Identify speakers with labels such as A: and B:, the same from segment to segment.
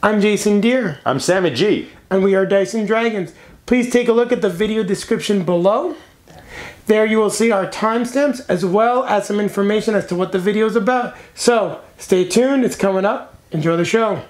A: I'm Jason Deere.
B: I'm Sammy G.
A: And we are Dice and Dragons. Please take a look at the video description below. There you will see our timestamps as well as some information as to what the video is about. So, stay tuned, it's coming up. Enjoy the show.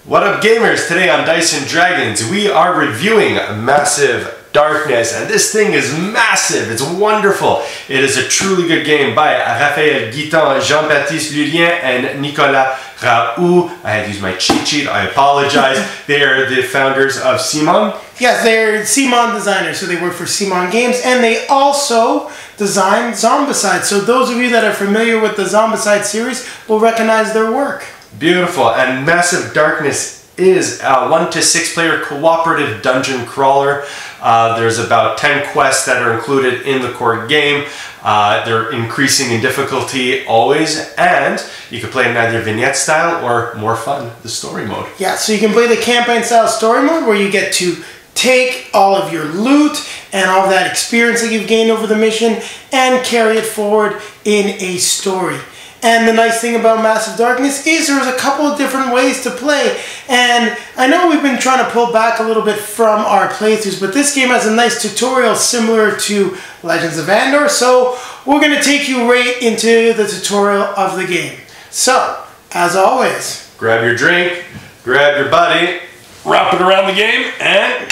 B: What up, gamers? Today on Dice and Dragons, we are reviewing Massive Darkness, and this thing is massive. It's wonderful. It is a truly good game by Raphaël Guiton, Jean-Baptiste Lulien, and Nicolas Raoult. I had to use my cheat sheet. I apologize. They are the founders of CMON.
A: Yes, they're CMON designers, so they work for CMON Games, and they also designed Zombicide. So those of you that are familiar with the Zombicide series will recognize their work.
B: Beautiful. And Massive Darkness is a 1 to 6 player cooperative dungeon crawler. There's about 10 quests that are included in the core game. They're increasing in difficulty always, and you can play in either vignette style or more fun, the story mode.
A: Yeah, so you can play the campaign style story mode where you get to take all of your loot and all of that experience that you've gained over the mission and carry it forward in a story. And the nice thing about Massive Darkness is there's a couple of different ways to play. And I know we've been trying to pull back a little bit from our playthroughs, but this game has a nice tutorial similar to Legends of Andor. So we're going to take you right into the tutorial of the game. So, as always,
B: grab your drink, grab your buddy, wrap it around the game, and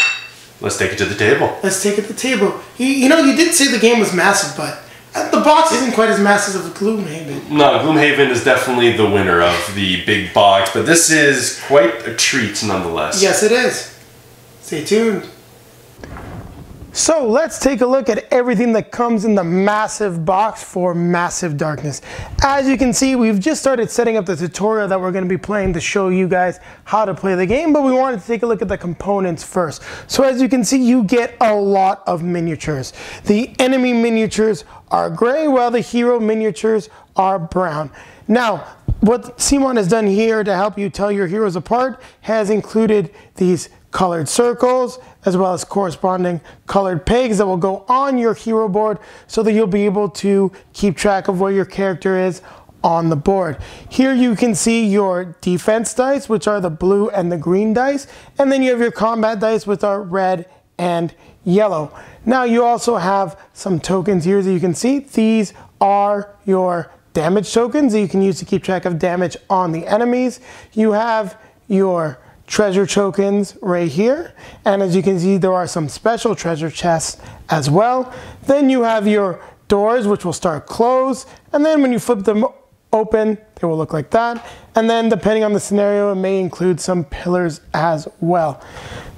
B: let's take it to the table.
A: Let's take it to the table. You know, you did say the game was massive, but the box isn't quite as massive as Gloomhaven.
B: No, Gloomhaven is definitely the winner of the big box, but this is quite a treat nonetheless.
A: Yes, it is. Stay tuned. So let's take a look at everything that comes in the massive box for Massive Darkness. As you can see, we've just started setting up the tutorial that we're going to be playing to show you guys how to play the game, but we wanted to take a look at the components first. So as you can see, you get a lot of miniatures. The enemy miniatures are gray, while the hero miniatures are brown. Now, what CMON has done here to help you tell your heroes apart has included these colored circles as well as corresponding colored pegs that will go on your hero board so that you'll be able to keep track of where your character is on the board. Here you can see your defense dice, which are the blue and the green dice, and then you have your combat dice, which are red and yellow. Now you also have some tokens here, as you can see. These are your damage tokens that you can use to keep track of damage on the enemies. You have your treasure tokens right here, and as you can see, there are some special treasure chests as well. Then you have your doors, which will start closed, and then when you flip them open, they will look like that. And then depending on the scenario, it may include some pillars as well.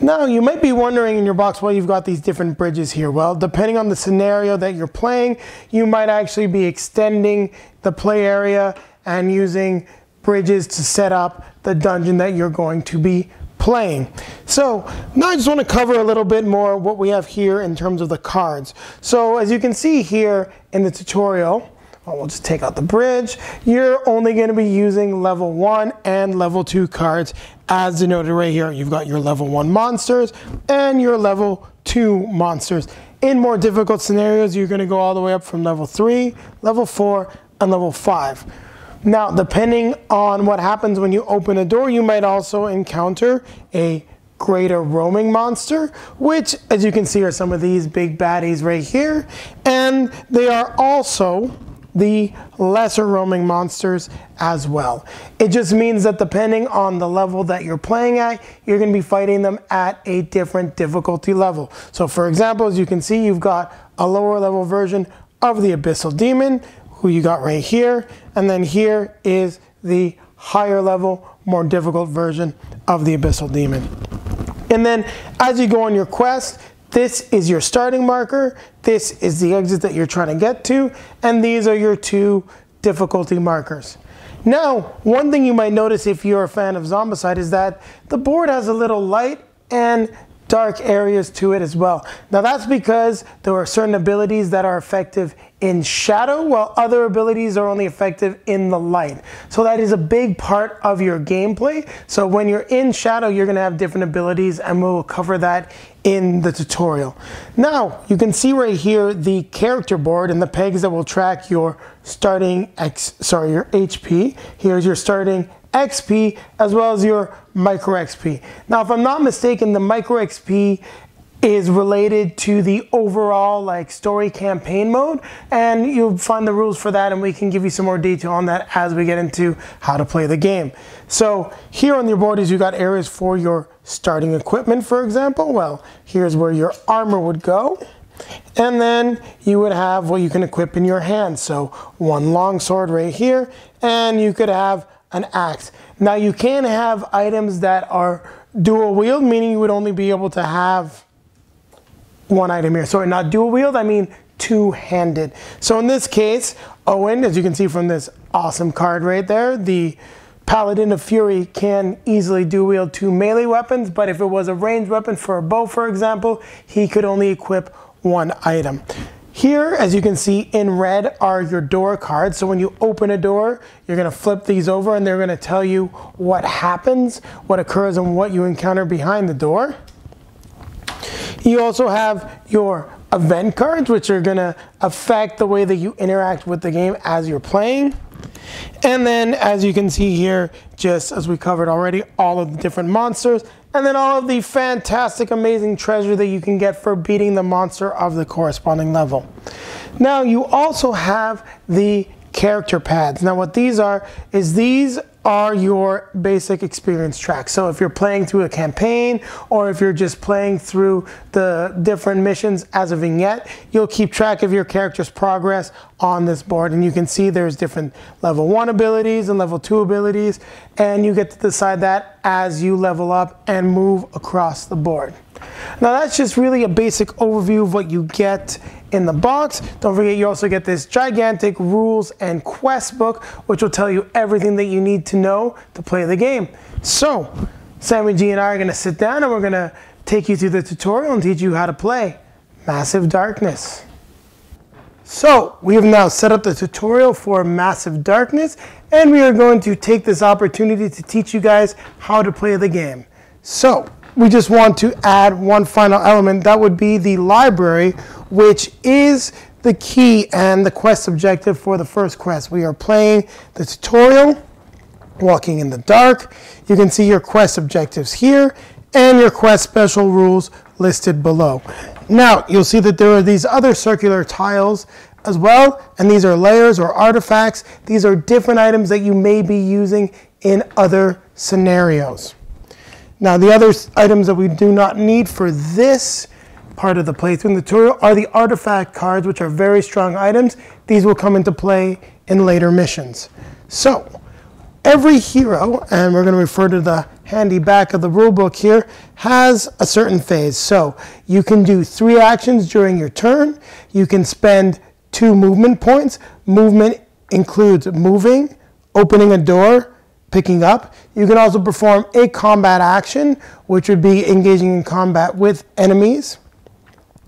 A: Now you might be wondering in your box why you've got these different bridges here. Well, depending on the scenario that you're playing, you might actually be extending the play area and using bridges to set up the dungeon that you're going to be playing. So now I just want to cover a little bit more what we have here in terms of the cards. So as you can see here in the tutorial, we'll just take out the bridge. You're only going to be using level 1 and level 2 cards as denoted right here. You've got your level 1 monsters and your level 2 monsters. In more difficult scenarios, you're going to go all the way up from level 3, level 4, and level 5. Now, depending on what happens when you open a door, you might also encounter a greater roaming monster, which, as you can see, are some of these big baddies right here. And they are also the lesser roaming monsters as well. It just means that depending on the level that you're playing at, you're going to be fighting them at a different difficulty level. So for example, as you can see, you've got a lower level version of the Abyssal Demon, who you got right here, and then here is the higher level, more difficult version of the Abyssal Demon. And then as you go on your quest, this is your starting marker, this is the exit that you're trying to get to, and these are your 2 difficulty markers. Now, one thing you might notice if you're a fan of Zombicide is that the board has a little light and dark areas to it as well. Now that's because there are certain abilities that are effective in shadow, while other abilities are only effective in the light. So that is a big part of your gameplay. So when you're in shadow, you're going to have different abilities, and we'll cover that in the tutorial. Now you can see right here the character board and the pegs that will track your starting your HP. Here's your starting XP as well as your micro XP. Now, if I'm not mistaken, the micro XP is related to the overall like story campaign mode, and you'll find the rules for that, and we can give you some more detail on that as we get into how to play the game. So here on your board is you got areas for your starting equipment, for example. Well, here's where your armor would go. And then you would have what you can equip in your hand. So one long sword right here, and you could have an axe. Now you can have items that are dual wield, meaning you would only be able to have one item here. Sorry, not dual wield, I mean two-handed. So in this case, Owen, as you can see from this awesome card right there, the Paladin of Fury can easily dual wield two melee weapons, but if it was a ranged weapon for a bow, for example, he could only equip one item. Here, as you can see in red, are your door cards. So when you open a door, you're going to flip these over and they're going to tell you what happens, what occurs, and what you encounter behind the door. You also have your event cards, which are going to affect the way that you interact with the game as you're playing. And then, as you can see here, just as we covered already, all of the different monsters, and then all of the fantastic, amazing treasure that you can get for beating the monster of the corresponding level. Now, you also have the character pads. Now, what these are is these are your basic experience tracks. So if you're playing through a campaign, or if you're just playing through the different missions as a vignette, you'll keep track of your character's progress on this board. And you can see there's different level 1 abilities and level 2 abilities, and you get to decide that as you level up and move across the board. Now that's just really a basic overview of what you get in the box. Don't forget, you also get this gigantic rules and quest book, which will tell you everything that you need to know to play the game. So, Sammy G and I are going to sit down and we're going to take you through the tutorial and teach you how to play Massive Darkness. So, we have now set up the tutorial for Massive Darkness, and we are going to take this opportunity to teach you guys how to play the game. So, we just want to add one final element. That would be the library, which is the key and the quest objective for the first quest. We are playing the tutorial, Walking in the Dark. You can see your quest objectives here and your quest special rules listed below. Now, you'll see that there are these other circular tiles as well, and these are layers or artifacts. These are different items that you may be using in other scenarios. Now, the other items that we do not need for this part of the playthrough and tutorial are the artifact cards, which are very strong items. These will come into play in later missions. So, every hero, and we're going to refer to the handy back of the rulebook here, has a certain phase. So, you can do 3 actions during your turn. You can spend 2 movement points. Movement includes moving, opening a door, picking up. You can also perform a combat action, which would be engaging in combat with enemies.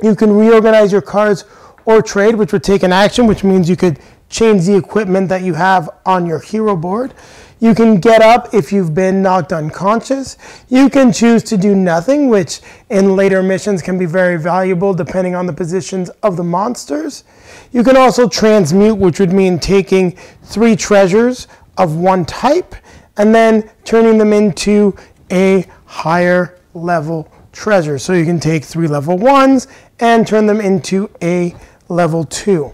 A: You can reorganize your cards or trade, which would take an action, which means you could change the equipment that you have on your hero board. You can get up if you've been knocked unconscious. You can choose to do nothing, which in later missions can be very valuable depending on the positions of the monsters. You can also transmute, which would mean taking 3 treasures of one type and then turning them into a higher level treasure. So you can take 3 level 1s and turn them into a level 2.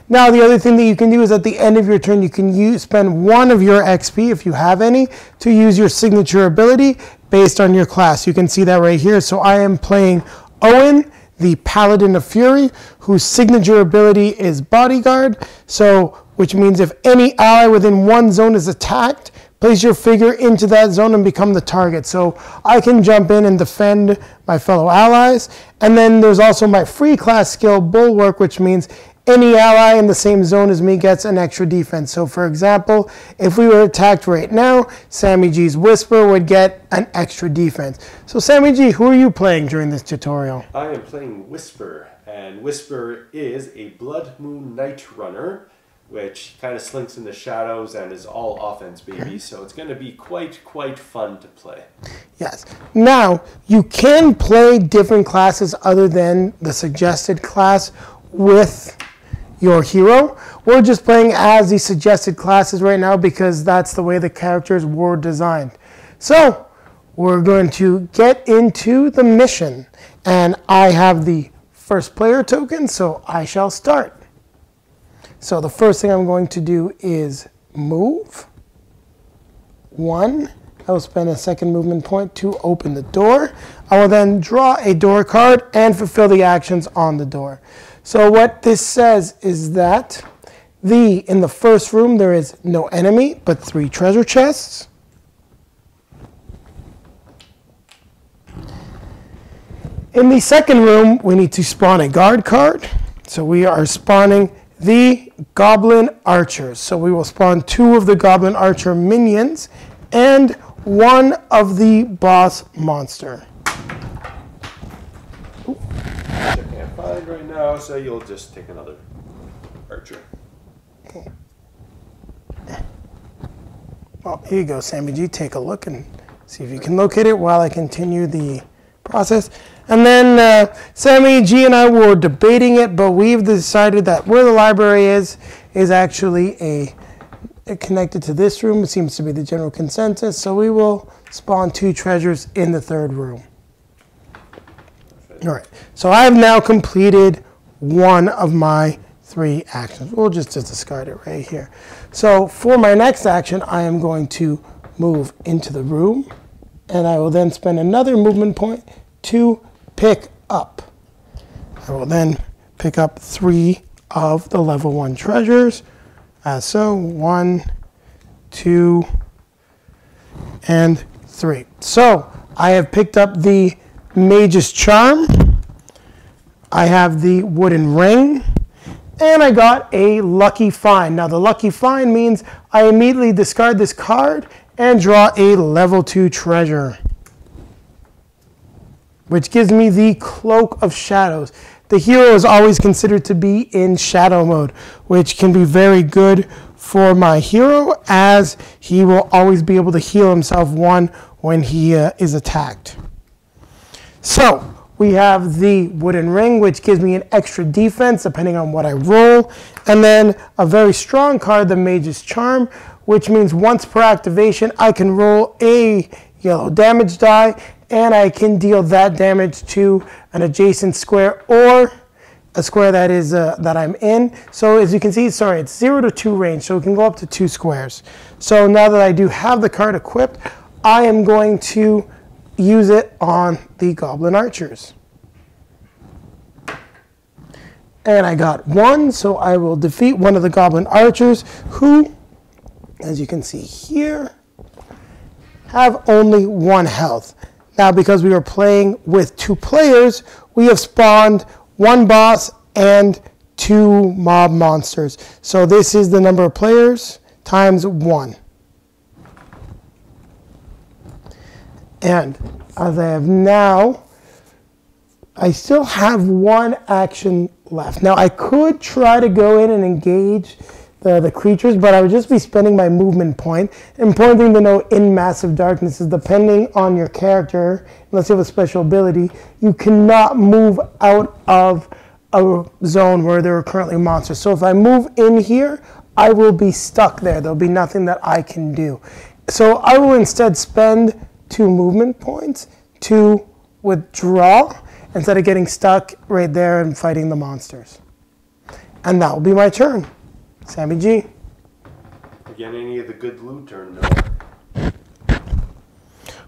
A: Now, the other thing that you can do is at the end of your turn, you can spend 1 of your XP, if you have any, to use your signature ability based on your class. You can see that right here. So I am playing Owen, the Paladin of Fury, whose signature ability is Bodyguard. So, which means if any ally within 1 zone is attacked, place your figure into that zone and become the target. So I can jump in and defend my fellow allies. And then there's also my free class skill, Bulwark, which means any ally in the same zone as me gets an extra defense. So for example, if we were attacked right now, Sammy G's Whisper would get an extra defense. So Sammy G, who are you playing during this tutorial?
B: I am playing Whisper, and Whisper is a Blood Moon Night Runner, which kind of slinks in the shadows and is all offense, baby. So it's going to be quite fun to play.
A: Yes. Now, you can play different classes other than the suggested class with your hero. we're just playing as the suggested classes right now because that's the way the characters were designed. So we're going to get into the mission, and I have the first player token, so I shall start. So the first thing I'm going to do is move 1. I will spend a second movement point to open the door. I will then draw a door card and fulfill the actions on the door. So what this says is that in the first room there is no enemy but 3 treasure chests. In the second room, we need to spawn a guard card. So we are spawning the Goblin Archers. So we will spawn 2 of the Goblin Archer minions and 1 of the boss monster.
B: Ooh. I can't find right now, so you'll just take another archer.
A: Okay. Well, here you go, Sammy G. Take a look and see if you can locate it while I continue the process. And then Sammy G and I were debating it, but we've decided that where the library is actually connected to this room. It seems to be the general consensus. So we will spawn 2 treasures in the third room. All right. So I have now completed 1 of my 3 actions. We'll just discard it right here. So for my next action, I am going to move into the room, and I will then spend another movement point to pick up. I will then pick up 3 of the level 1 treasures. So 1, 2, and 3. So I have picked up the Mage's Charm. I have the wooden ring. And I got a lucky find. Now the lucky find means I immediately discard this card and draw a level 2 treasure, which gives me the Cloak of Shadows. The hero is always considered to be in shadow mode, which can be very good for my hero, as he will always be able to heal himself 1 when he is attacked. So we have the wooden ring, which gives me an extra defense depending on what I roll. And then a very strong card, the Mage's Charm, which means once per activation, I can roll a yellow damage die, and I can deal that damage to an adjacent square or a square that is that I'm in. So as you can see, it's 0 to 2 range, so it can go up to 2 squares. So now that I do have the card equipped, I am going to use it on the Goblin Archers. And I got 1, so I will defeat 1 of the Goblin Archers, who, as you can see here, have only 1 health. Now, because we were playing with 2 players, we have spawned 1 boss and 2 mob monsters. So this is the number of players times 1. And as I have now, I still have 1 action left. Now, I could try to go in and engage the creatures, but I would just be spending my movement point. Important thing to know in Massive Darkness is depending on your character, unless you have a special ability, you cannot move out of a zone where there are currently monsters. So if I move in here, I will be stuck there. There'll be nothing that I can do. So I will instead spend 2 movement points to withdraw instead of getting stuck right there and fighting the monsters. And that will be my turn. Sammy G.
B: Again, any of the good loot or no?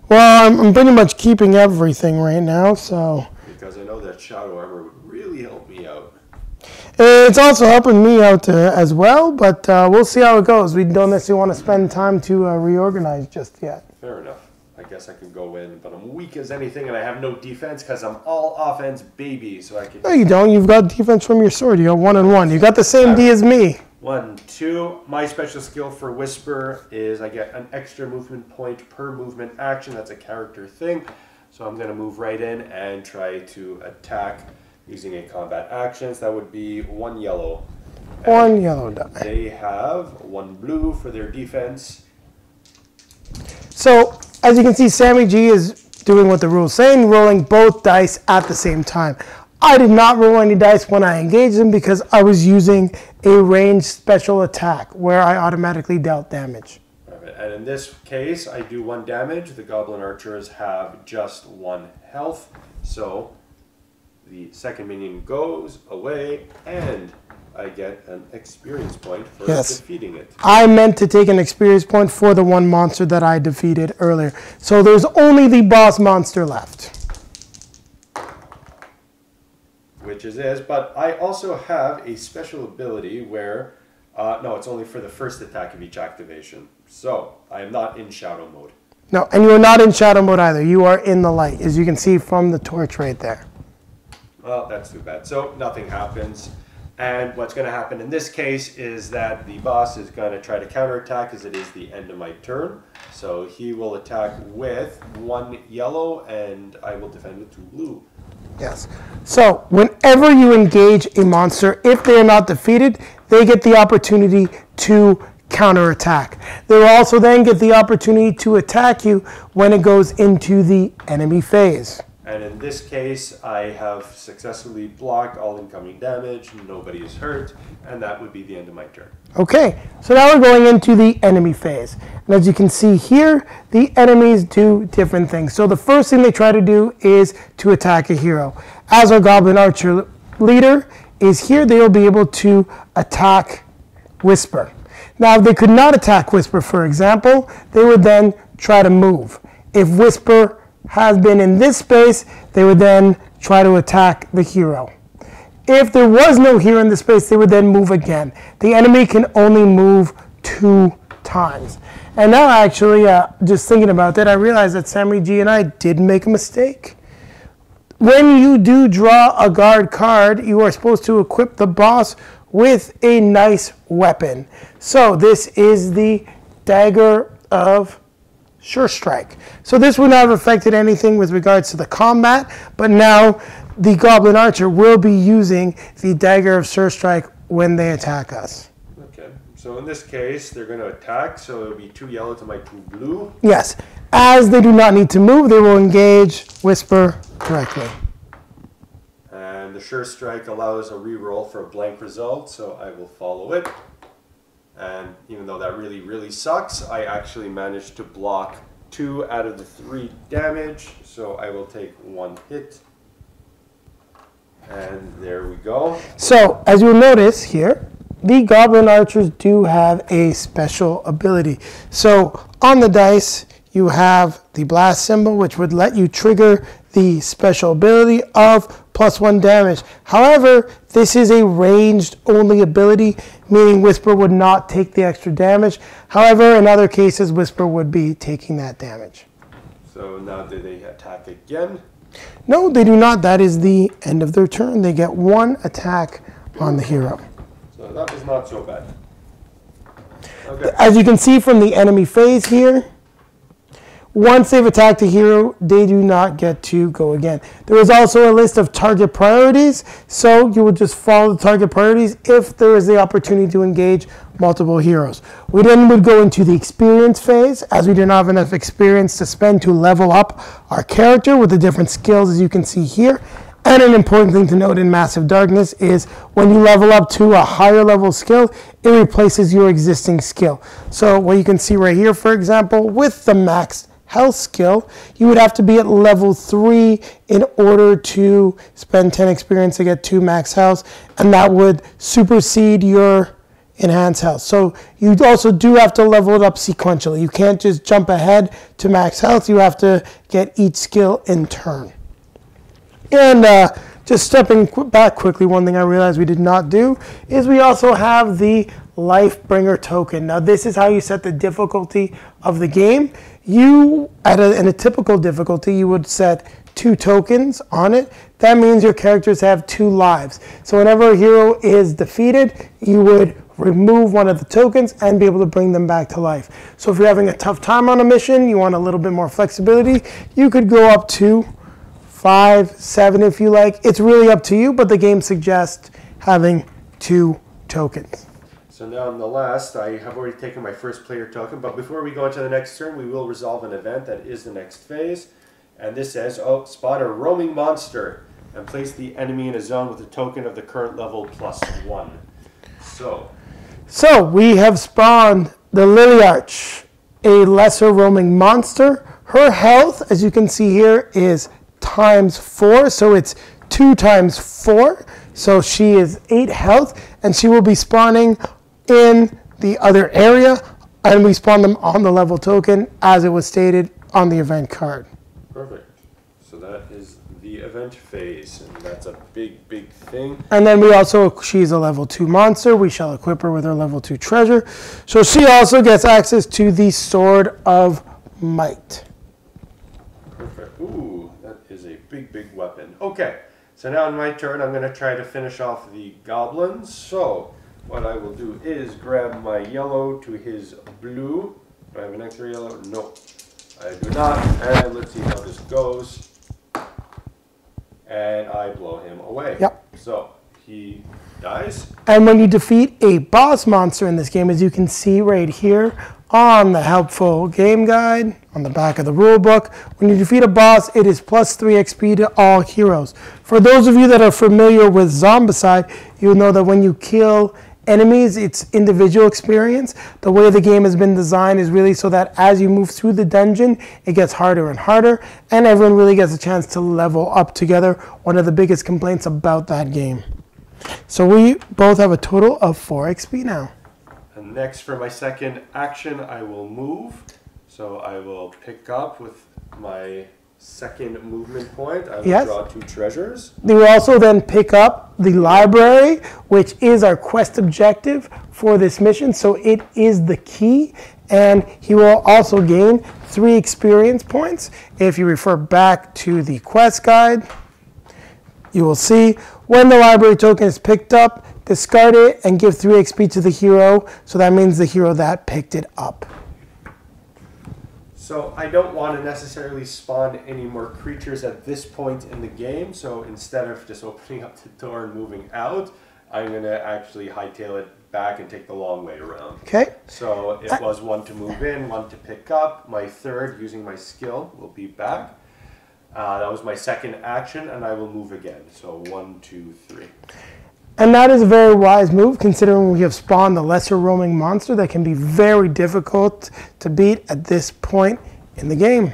A: Well, I'm pretty much keeping everything right now, so.
B: Because I know that shadow armor would really help me out.
A: It's also helping me out as well, but we'll see how it goes. We don't necessarily want to spend time to reorganize just yet.
B: Fair enough. I guess I can go in, but I'm weak as anything, and I have no defense because I'm all offense baby. So I can.
A: No, you don't. You've got defense from your sword. You got 1 and 1. You got the same D as me.
B: 1, 2. My special skill for Whisper is I get an extra movement point per movement action. That's a character thing. So I'm going to move right in and try to attack using a combat action. So that would be 1 yellow.
A: 1 yellow die.
B: They have 1 blue for their defense.
A: So as you can see, Sammy G is doing what the rules say, rolling both dice at the same time. I did not roll any dice when I engaged them because I was using a ranged special attack where I automatically dealt damage.
B: And in this case, I do 1 damage. The Goblin Archers have just 1 health. So the second minion goes away and I get an experience point for defeating it.
A: I meant to take an experience point for the 1 monster that I defeated earlier. So there's only the boss monster left.
B: Which is this, but I also have a special ability where, no, it's only for the first attack of each activation. So I am not in shadow mode.
A: No, and you're not in shadow mode either. You are in the light, as you can see from the torch right there.
B: Well, that's too bad. So nothing happens. And what's going to happen in this case is that the boss is going to try to counterattack as it is the end of my turn. So he will attack with 1 yellow and I will defend with 2 blue.
A: Yes. So whenever you engage a monster, if they are not defeated, they get the opportunity to counterattack. They will also then get the opportunity to attack you when it goes into the enemy phase.
B: And in this case, I have successfully blocked all incoming damage, nobody is hurt, and that would be the end of my turn.
A: Okay, so now we're going into the enemy phase. And as you can see here, the enemies do different things. So the first thing they try to do is to attack a hero. As our Goblin Archer leader is here, they will be able to attack Whisper. Now, if they could not attack Whisper, for example, they would then try to move. If Whisper has been in this space, they would then try to attack the hero. If there was no hero in the space, they would then move again. The enemy can only move 2 times. And now actually, just thinking about that, I realized that Samurai G and I did make a mistake. When you do draw a guard card, you are supposed to equip the boss with a nice weapon. So this is the Dagger of Sure Strike. So this would not have affected anything with regards to the combat, but now the Goblin Archer will be using the Dagger of Sure Strike when they attack us.
B: Okay, so in this case, they're going to attack, so it'll be 2 yellow to my 2 blue.
A: Yes, as they do not need to move, they will engage Whisper directly.
B: And the Sure Strike allows a reroll for a blank result, so I will follow it. And even though that really sucks, I actually managed to block 2 out of the 3 damage, so I will take 1 hit. And there we go.
A: So, as you'll notice here, the Goblin Archers do have a special ability. So, on the dice, you have the blast symbol, which would let you trigger the special ability of +1 damage. However, this is a ranged only ability, meaning Whisper would not take the extra damage. However, in other cases, Whisper would be taking that damage.
B: So now do they attack again?
A: No, they do not. That is the end of their turn. They get 1 attack on the hero.
B: So that was not so bad. Okay.
A: As you can see from the enemy phase here, once they've attacked a hero, they do not get to go again. There is also a list of target priorities, so you would just follow the target priorities if there is the opportunity to engage multiple heroes. We then would go into the experience phase, as we do not have enough experience to spend to level up our character with the different skills, as you can see here. And an important thing to note in Massive Darkness is when you level up to a higher level skill, it replaces your existing skill. So what you can see right here, for example, with the max health skill, you would have to be at level 3 in order to spend 10 experience to get 2 max health, and that would supersede your enhanced health. So you also do have to level it up sequentially. You can't just jump ahead to max health. You have to get each skill in turn. And just stepping back quickly, one thing I realized we did not do is we also have the Lightbringer token. Now this is how you set the difficulty of the game. You, in a typical difficulty, you would set 2 tokens on it. That means your characters have 2 lives. So whenever a hero is defeated, you would remove one of the tokens and be able to bring them back to life. So if you're having a tough time on a mission, you want a little bit more flexibility, you could go up to 5, 7 if you like. It's really up to you, but the game suggests having 2 tokens.
B: So now in the last, I have already taken my first player token, but before we go into the next turn, we will resolve an event that is the next phase. And this says, oh, spot a roaming monster. and place the enemy in a zone with a token of the current level +1.
A: So we have spawned the Lily-Arch, a lesser roaming monster. Her health, as you can see here, is ×4, so it's 2 × 4. So she is 8 health, and she will be spawning in the other area, and we spawn them on the level token as it was stated on the event card.
B: Perfect. So that is the event phase, and that's a big, big thing.
A: And then we also, she's a level 2 monster. We shall equip her with her level 2 treasure. So she also gets access to the Sword of Might.
B: Perfect. Ooh, that is a big, big weapon. Okay, so now in my turn, I'm going to try to finish off the goblins. So what I will do is grab my yellow to his blue. Do I have an extra yellow? No, I do not. And let's see how this goes. And I blow him away.
A: Yep.
B: So he dies.
A: And when you defeat a boss monster in this game, as you can see right here on the helpful game guide, on the back of the rule book, when you defeat a boss, it is +3 XP to all heroes. For those of you that are familiar with Zombicide, you'll know that when you kill enemies, it's individual experience. The way the game has been designed is really so that as you move through the dungeon, it gets harder and harder, and everyone really gets a chance to level up together. One of the biggest complaints about that game. So we both have a total of 4 XP now.
B: And next for my second action, I will move. So I will pick up with my second movement point. I will draw 2 treasures.
A: We will also then pick up the library, which is our quest objective for this mission. So it is the key, and he will also gain 3 experience points. If you refer back to the quest guide, you will see when the library token is picked up, discard it and give 3 XP to the hero. So that means the hero that picked it up.
B: So I don't want to necessarily spawn any more creatures at this point in the game. So instead of just opening up the door and moving out, I'm going to actually hightail it back and take the long way around.
A: Okay.
B: So it was 1 to move in, 1 to pick up. My third, using my skill, will be back. That was my second action, and I will move again. So 1, 2, 3.
A: And that is a very wise move, considering we have spawned the lesser roaming monster that can be very difficult to beat at this point in the game.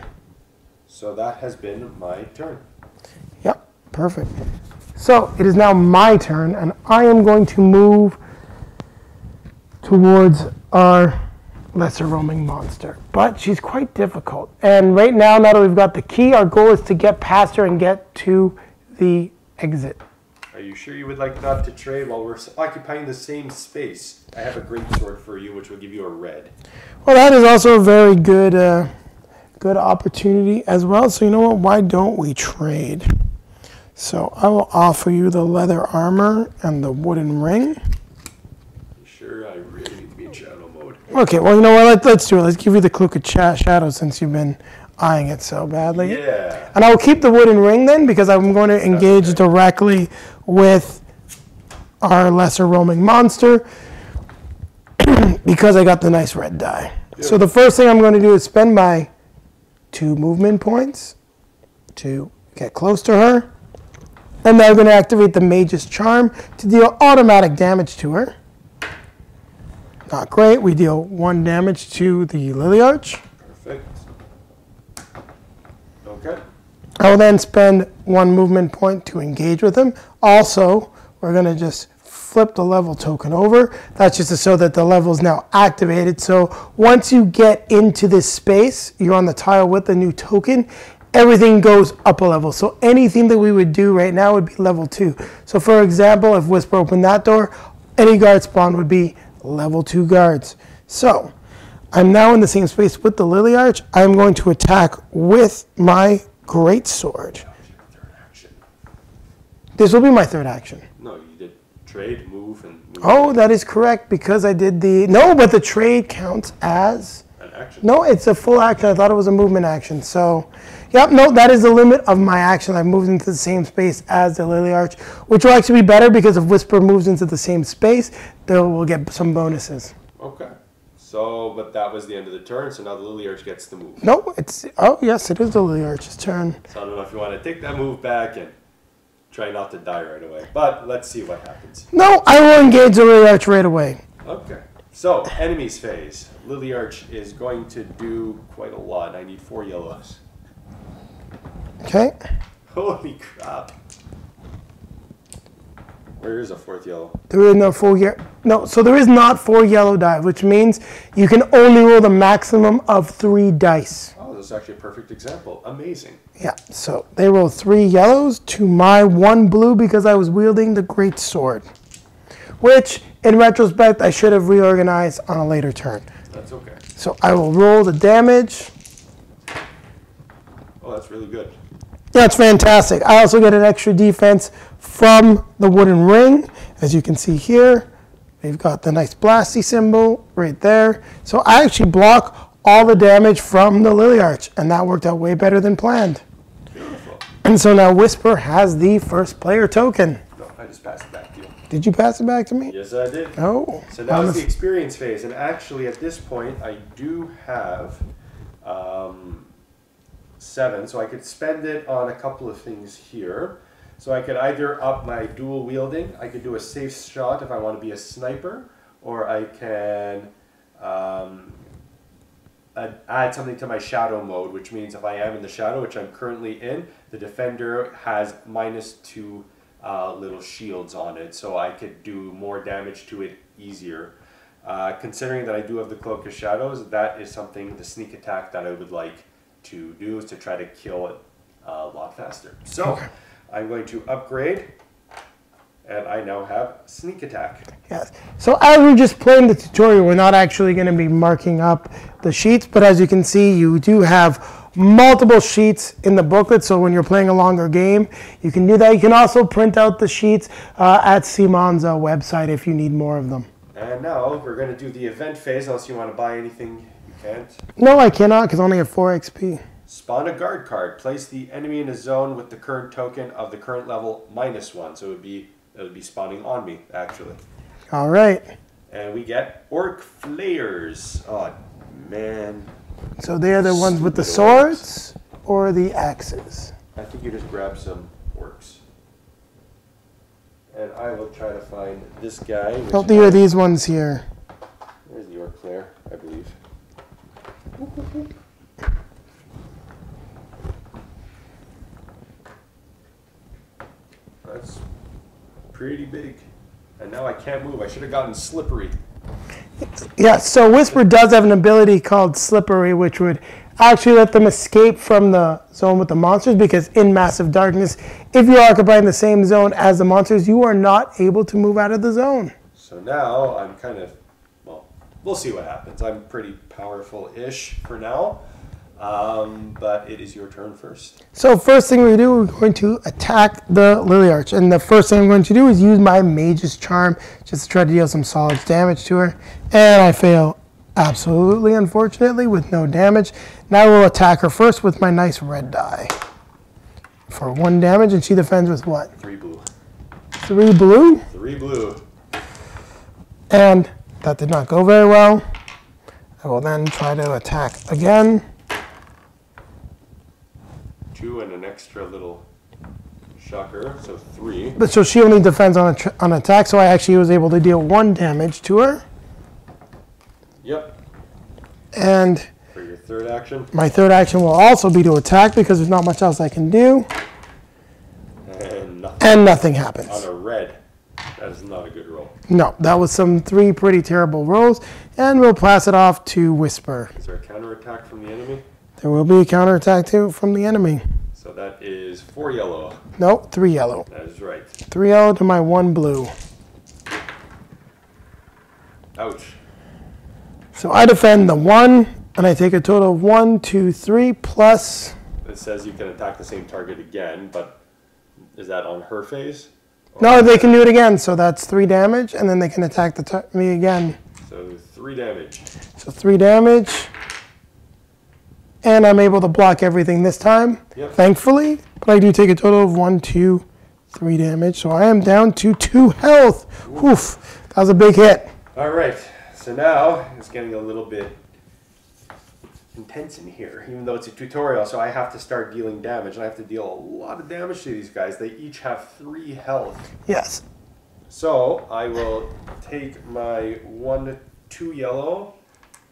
B: So that has been my turn.
A: Yep, perfect. So it is now my turn, and I am going to move towards our lesser roaming monster. But she's quite difficult. And right now that we've got the key, our goal is to get past her and get to the exit.
B: Are you sure you would like not to trade while we're occupying the same space? I have a great sword for you, which will give you a red.
A: Well, that is also a very good, good opportunity as well. So you know what? Why don't we trade? So I will offer you the leather armor and the wooden ring.
B: You sure? I really need to be in shadow mode.
A: Okay. Well, you know what? Let's do it. Let's give you the cloak of shadow since you've been eyeing it so badly.
B: Yeah.
A: And I will keep the wooden ring then, because I'm going to engage directly with our lesser roaming monster because I got the nice red die. Yeah. So the first thing I'm going to do is spend my 2 movement points to get close to her. And then I'm going to activate the Mage's Charm to deal automatic damage to her. Not great. We deal 1 damage to the Lily-Arch.
B: Perfect. Okay.
A: I will then spend 1 movement point to engage with him. Also, we're going to just flip the level token over. That's just to show that the level is now activated. So once you get into this space, you're on the tile with the new token, everything goes up a level. So anything that we would do right now would be level 2. So for example, if Whisper opened that door, any guard spawn would be level 2 guards. So I'm now in the same space with the Lily-Arch. I'm going to attack with my greatsword. This will be my third action.
B: No, you did trade, move, and move.
A: Oh, that is correct, because I did the... No, but the trade counts as...
B: An action.
A: No, it's a full action. I thought it was a movement action. So, yep, no, that is the limit of my action. I moved into the same space as the Lily-Arch, which will actually be better because if Whisper moves into the same space, we'll get some bonuses.
B: Okay. So, but that was the end of the turn, so now the Lily-Arch gets to move.
A: No, it's... Oh, yes, it is the Lily-Arch's turn.
B: So I don't know if you want to take that move back and Try not to die right away. But let's see what happens.
A: No, I will engage the Lily Arch right away.
B: Okay. So, enemies phase. Lily Arch is going to do quite a lot. I need 4 yellows.
A: Okay.
B: Holy crap. Where is a 4th yellow?
A: There is no 4 here. No, so there is not 4 yellow die, which means you can only roll the maximum of 3 dice.
B: Oh, that's actually a perfect example. Amazing.
A: Yeah, so they roll 3 yellows to my 1 blue because I was wielding the great sword, which in retrospect I should have reorganized on a later turn.
B: That's okay.
A: So I will roll the damage.
B: Oh, that's really good.
A: That's fantastic. I also get an extra defense from the wooden ring. As you can see here, they've got the nice blasty symbol right there. So I actually block all the damage from the Lily Arch, and that worked out way better than planned.
B: Beautiful.
A: And so now Whisper has the first player token.
B: No, I just passed it back to you.
A: Did you pass it back to me?
B: Yes, I did.
A: Oh.
B: So now it's the experience phase, and actually at this point I do have 7, so I could spend it on a couple of things here. So I could either up my dual wielding, I could do a safe shot if I want to be a sniper, or I can add something to my shadow mode, which means if I am in the shadow, which I'm currently in, the defender has -2 little shields on it, so I could do more damage to it easier. Considering that I do have the Cloak of Shadows, that is something, the sneak attack that I would like to do, is to try to kill it a lot faster. So I'm going to upgrade, and I now have sneak attack.
A: Yes. So as we're just playing the tutorial, we're not actually going to be marking up the sheets, but as you can see, you do have multiple sheets in the booklet, so when you're playing a longer game, you can do that. You can also print out the sheets at CMON's website if you need more of them.
B: And now we're going to do the event phase, unless you want to buy anything. You can't.
A: No, I cannot, because I only have 4 XP.
B: Spawn a guard card. Place the enemy in a zone with the current token of the current level -1. So it would be spawning on me, actually.
A: All right.
B: And we get Orc Flayers. Oh, man.
A: So they're the ones with the swords or the axes?
B: I think you just grab some orcs. And I will try to find this guy.
A: Oh, there are these ones here.
B: There's the Orc Flayer, I believe. That's pretty big. And now I can't move. I should have gotten slippery.
A: Yeah, so Whisper does have an ability called Slippery, which would actually let them escape from the zone with the monsters, because in Massive Darkness, if you're occupying the same zone as the monsters, you are not able to move out of the zone.
B: So now I'm kind of, well, we'll see what happens. I'm pretty powerful-ish for now. But it is your turn first.
A: So first thing we do, we're going to attack the Lily Arch. And the first thing I'm going to do is use my Mage's Charm just to try to deal some solid damage to her. And I fail absolutely, unfortunately, with no damage. Now we'll attack her first with my nice red die. For 1 damage, and she defends with what?
B: 3 blue.
A: 3 blue?
B: 3 blue.
A: And that did not go very well. I will then try to attack again.
B: 2 and an extra little shocker, so 3.
A: But so she only defends on attack, so I actually was able to deal 1 damage to her.
B: Yep.
A: And
B: for your third action?
A: My third action will also be to attack, because there's not much else I can do. And nothing happens.
B: On a red. That is not a good roll.
A: No, that was some 3 pretty terrible rolls. And we'll pass it off to Whisper.
B: Is there a counterattack from the enemy?
A: There will be a counterattack too from the enemy.
B: So that is 4 yellow.
A: No, 3 yellow.
B: That is right.
A: 3 yellow to my 1 blue.
B: Ouch.
A: So I defend the 1, and I take a total of 1, 2, 3, plus...
B: It says you can attack the same target again, but is that on her phase?
A: No, they can do it again, so that's 3 damage, and then they can attack me again.
B: So 3 damage.
A: So 3 damage. And I'm able to block everything this time, thankfully. But I do take a total of 1, 2, 3 damage. So I am down to 2 health. Oof, that was a big hit.
B: All right, so now it's getting a little bit intense in here, even though it's a tutorial, so I have to start dealing damage, and I have to deal a lot of damage to these guys. They each have 3 health.
A: Yes.
B: So I will take my 1, 2 yellow.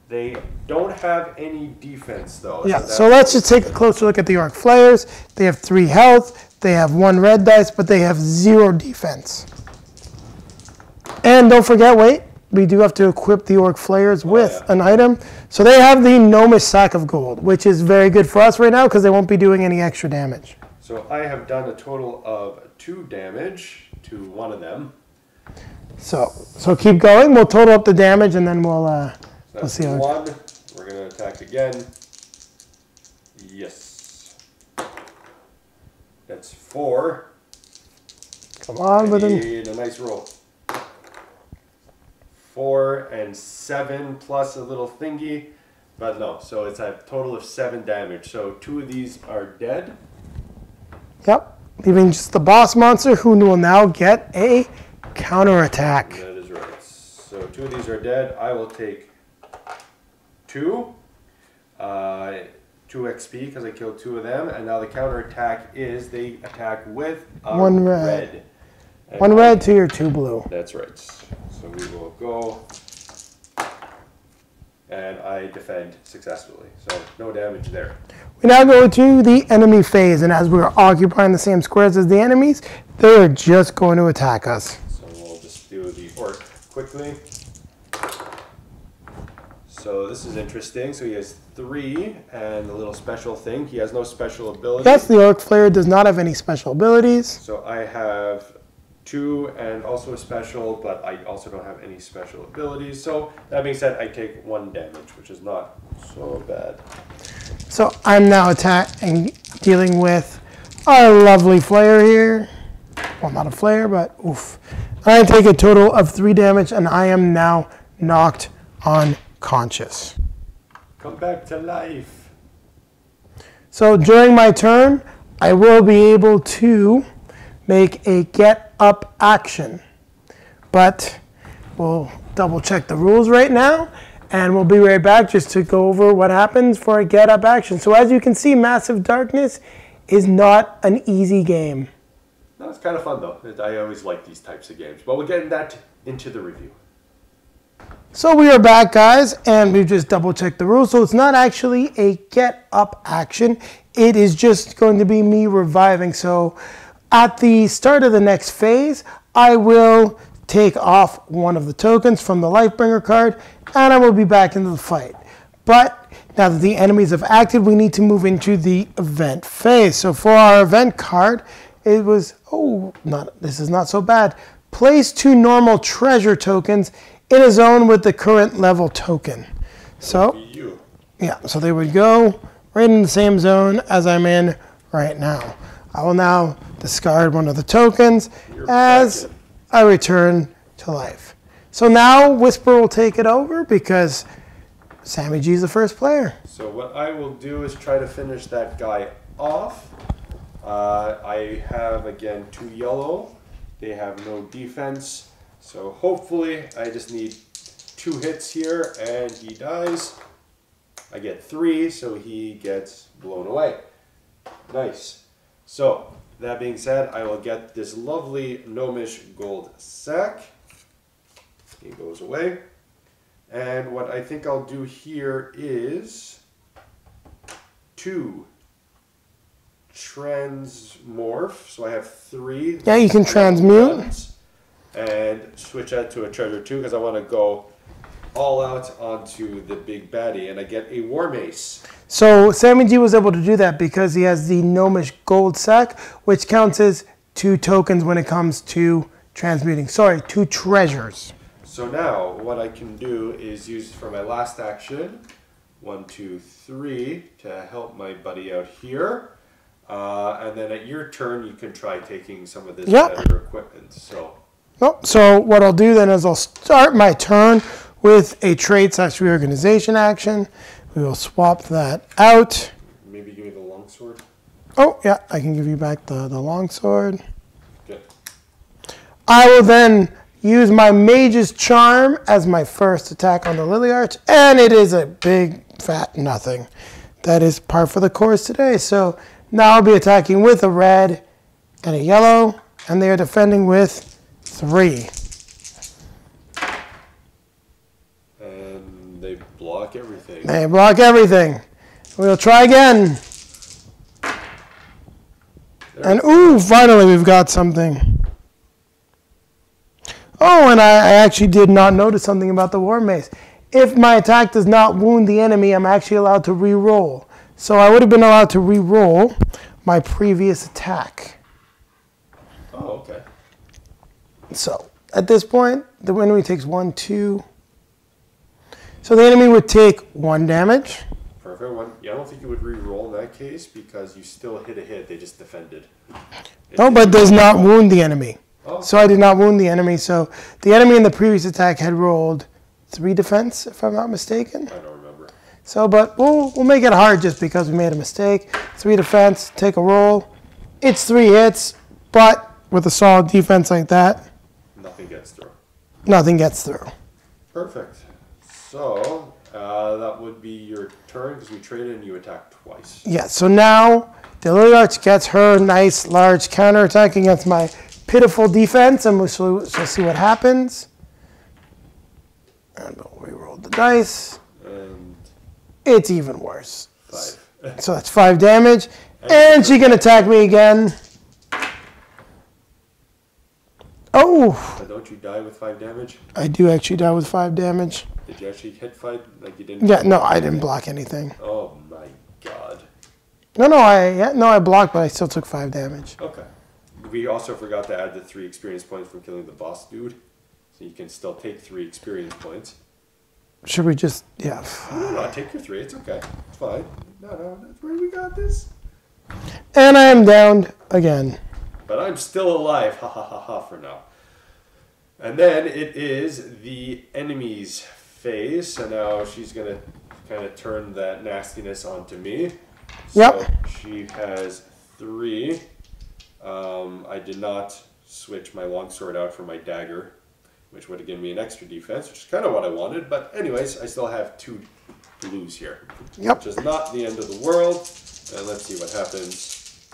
B: They don't have any defense though.
A: Yeah, so let's just take a closer look at the Orc Flayers. They have 3 health, they have 1 red dice, but they have 0 defense. And don't forget, wait, we do have to equip the Orc Flayers with an item. So they have the Gnomish Sack of Gold, which is very good for us right now because they won't be doing any extra damage.
B: So I have done a total of 2 damage to one of them.
A: So keep going. We'll total up the damage and then we'll see how
B: 1. We're going to attack again. Yes. That's 4.
A: Come on with
B: a nice roll. 4 and 7 plus a little thingy, but no, so it's a total of 7 damage. So 2 of these are dead.
A: Yep, leaving just the boss monster who will now get a counterattack.
B: That is right. So 2 of these are dead. I will take 2 XP because I killed 2 of them, and now the counterattack is they attack with a
A: 1 red.
B: And
A: 1 red to your 2 blue.
B: That's right. So we will go, and I defend successfully. So no damage there.
A: We now go to the enemy phase, and as we're occupying the same squares as the enemies, they are just going to attack us.
B: So we'll just do the orc quickly. So this is interesting. So he has 3 and a little special thing. He has no special abilities.
A: Yes, the Orc Flayer does not have any special abilities.
B: So I have 2 and also a special, but I also don't have any special abilities. So that being said, I take 1 damage, which is not so bad.
A: So I'm now attacking, dealing with our lovely Flayer here. Well, not a Flayer, but oof. I take a total of 3 damage, and I am now knocked unconscious.
B: Come back to life.
A: So during my turn, I will be able to make a get up action. But we'll double check the rules right now, and we'll be right back just to go over what happens for a get up action. So as you can see, Massive Darkness is not an easy game.
B: No, it's kind of fun though. I always like these types of games, but we'll get that into the review.
A: So we are back, guys, and we've just double checked the rules. So it's not actually a get up action. It is just going to be me reviving. So at the start of the next phase, I will take off one of the tokens from the Lightbringer card, and I will be back into the fight. But now that the enemies have acted, we need to move into the event phase. So for our event card, it was, this is not so bad. Place 2 normal treasure tokens in a zone with the current level token. So, yeah, so they would go right in the same zone as I'm in right now. I will now discard one of the tokens as I return to life. So now Whisper will take it over because Sammy G is the first player.
B: So what I will do is try to finish that guy off. I have, again, 2 yellow. They have no defense. So hopefully I just need 2 hits here and he dies. I get 3, so he gets blown away. Nice. So that being said, I will get this lovely gnomish gold sack. He goes away. And what I think I'll do here is 2 transmorph. So I have 3.
A: Yeah, you can transmute.
B: And switch that to a treasure 2 because I want to go all out onto the big baddie, and I get a war mace.
A: So Sammy G was able to do that because he has the gnomish gold sack, which counts as 2 tokens when it comes to transmuting. Sorry, 2 treasures.
B: So now what I can do is use for my last action, 1, 2, 3, to help my buddy out here. And then at your turn, you can try taking some of this better equipment.
A: So what I'll do then is I'll start my turn with a trade/reorganization action. We will swap that out.
B: Maybe give me the longsword.
A: Oh, yeah, I can give you back the longsword.
B: Good.
A: I will then use my Mage's Charm as my first attack on the Lily Arch, and it is a big fat nothing. That is par for the course today. So now I'll be attacking with a red and a yellow, and they are defending with 3.
B: And they block everything.
A: They block everything. We'll try again. And ooh, finally we've got something. Oh, and I actually did not notice something about the War Mace. If my attack does not wound the enemy, I'm actually allowed to re-roll. So I would have been allowed to re-roll my previous attack.
B: Oh, okay.
A: So at this point, the enemy takes 1, 2. So the enemy would take 1 damage.
B: Perfect. Yeah, I don't think you would re-roll in that case because you still hit a hit. They just defended.
A: No, but does not wound the enemy.
B: Oh.
A: So I did not wound the enemy. So the enemy in the previous attack had rolled 3 defense, if I'm not mistaken.
B: I don't remember.
A: So, but we'll make it hard just because we made a mistake. 3 defense, take a roll. It's 3 hits, but with a solid defense like that,
B: nothing gets through.
A: Nothing gets through.
B: Perfect. So that would be your turn because we traded and you attack twice.
A: Yeah, so now the Lily Arch gets her nice large counterattack against my pitiful defense, and we'll see what happens. And we'll re-roll the dice.
B: And
A: it's even worse.
B: 5.
A: So that's 5 damage. And she can attack me again. Oh!
B: But don't you die with 5 damage?
A: I do actually die with 5 damage.
B: Did you actually hit 5? Like you didn't?
A: Yeah, no, I didn't block anything.
B: Oh my god.
A: No, I blocked, but I still took 5 damage.
B: Okay. We also forgot to add the 3 experience points from killing the boss dude. So you can still take 3 experience points.
A: Should we just, yeah.
B: No, take your 3. It's okay. It's fine. No, that's where we got this.
A: And I am downed again.
B: But I'm still alive. Ha ha ha ha for now. And then it is the enemy's phase. So now she's going to kind of turn that nastiness onto me. So
A: Yep.
B: she has 3. I did not switch my longsword out for my dagger, which would have given me an extra defense, which is kind of what I wanted. But anyways, I still have 2 blues here.
A: Yep.
B: Which is not the end of the world. And let's see what happens.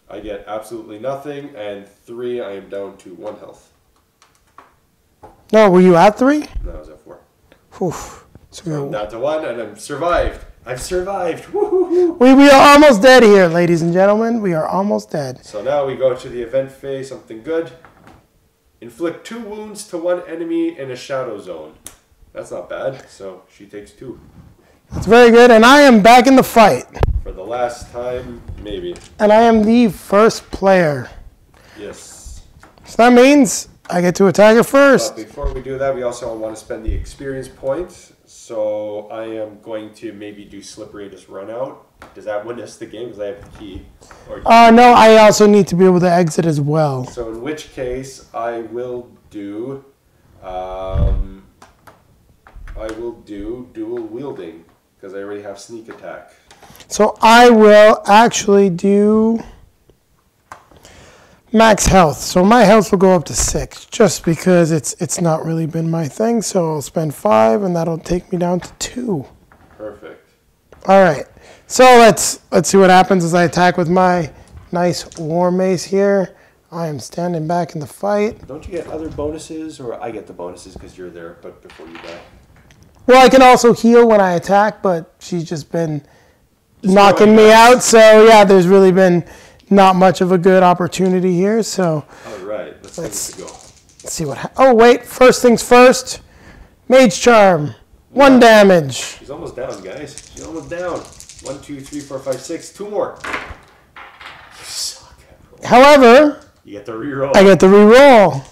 B: I get absolutely nothing, and 3, I am down to 1 health.
A: No, were you at 3?
B: No, I was at 4.
A: Oof.
B: So I'm down to 1, and I'm survived. I've survived. Woo-hoo-hoo.
A: We are almost dead here, ladies and gentlemen. We are almost dead.
B: So now we go to the event phase, something good. Inflict 2 wounds to 1 enemy in a shadow zone. That's not bad. So she takes 2.
A: That's very good, and I am back in the fight.
B: For the last time, maybe.
A: And I am the first player.
B: Yes.
A: So that means I get to attack her first.
B: But before we do that, we also want to spend the experience points. So I am going to maybe do slippery and just run out. Does that win us the game because I have the key? Or
A: No, I also need to be able to exit as well.
B: So in which case, I will do dual wielding because I already have sneak attack.
A: So I will actually do max health. So my health will go up to 6 just because it's not really been my thing. So I'll spend 5 and that'll take me down to 2.
B: Perfect.
A: All right. So let's see what happens as I attack with my nice war mace here. I am standing back in the fight.
B: Don't you get other bonuses, or I get the bonuses because you're there, but before you die?
A: Well, I can also heal when I attack, but she's just been knocking me out. So yeah, there's really been not much of a good opportunity here. So
B: All right, let's go.
A: See what. Oh wait, first things first. Mage Charm, 1 damage.
B: She's almost down, guys. She's almost down. 1, 2, 3, 4, 5, 6. 2 more. You suck.
A: However,
B: you get the reroll.
A: I get the reroll.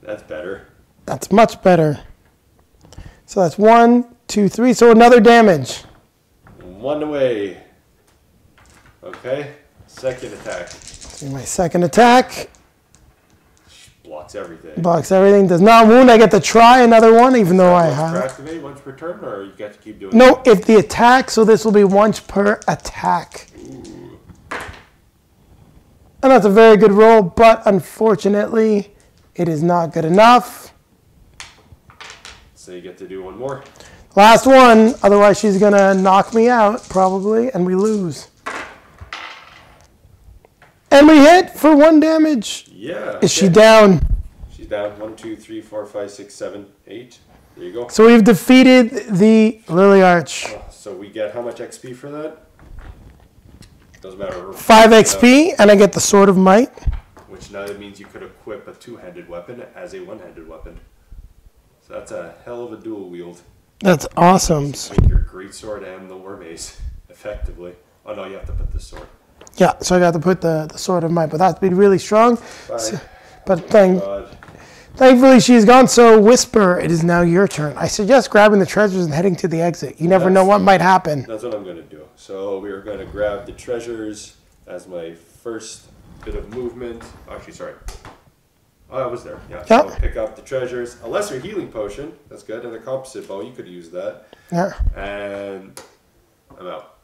B: That's better.
A: That's much better. So that's 1, 2, 3. So another damage.
B: 1 away. Okay. Second attack.
A: See my second attack.
B: Blocks everything.
A: Blocks everything. Does not wound. I get to try another one, even though I have.
B: Activate once per turn, or you got to keep doing it?
A: No, if the attack. So this will be once per attack.
B: Ooh.
A: And And that's a very good roll, but unfortunately, it is not good enough.
B: So you get to do one more.
A: Last one, otherwise she's going to knock me out, probably, and we lose. And we hit for 1 damage.
B: Yeah.
A: Is she down?
B: She's down. 1, 2, 3, 4, 5, 6, 7, 8. There you go.
A: So we've defeated the Lily Arch.
B: So we get how much XP for that? Doesn't matter.
A: 5 XP, and I get the Sword of Might.
B: Which now means you could equip a 2-handed weapon as a 1-handed weapon. So that's a hell of a dual wield.
A: That's awesome.
B: Make your greatsword and the war mace, effectively. Oh no, you have to put the sword.
A: Yeah, so I got to put the Sword of Might, but that's been really strong. So, but thankfully she's gone. So Whisper, it is now your turn. I suggest grabbing the treasures and heading to the exit. You never know what might happen.
B: That's what I'm going to do. So we're going to grab the treasures as my first bit of movement. Actually, sorry. Oh, I was there. Yeah. So pick up the treasures. A lesser healing potion. That's good. And a composite bow. You could use that.
A: Yeah.
B: And I'm out.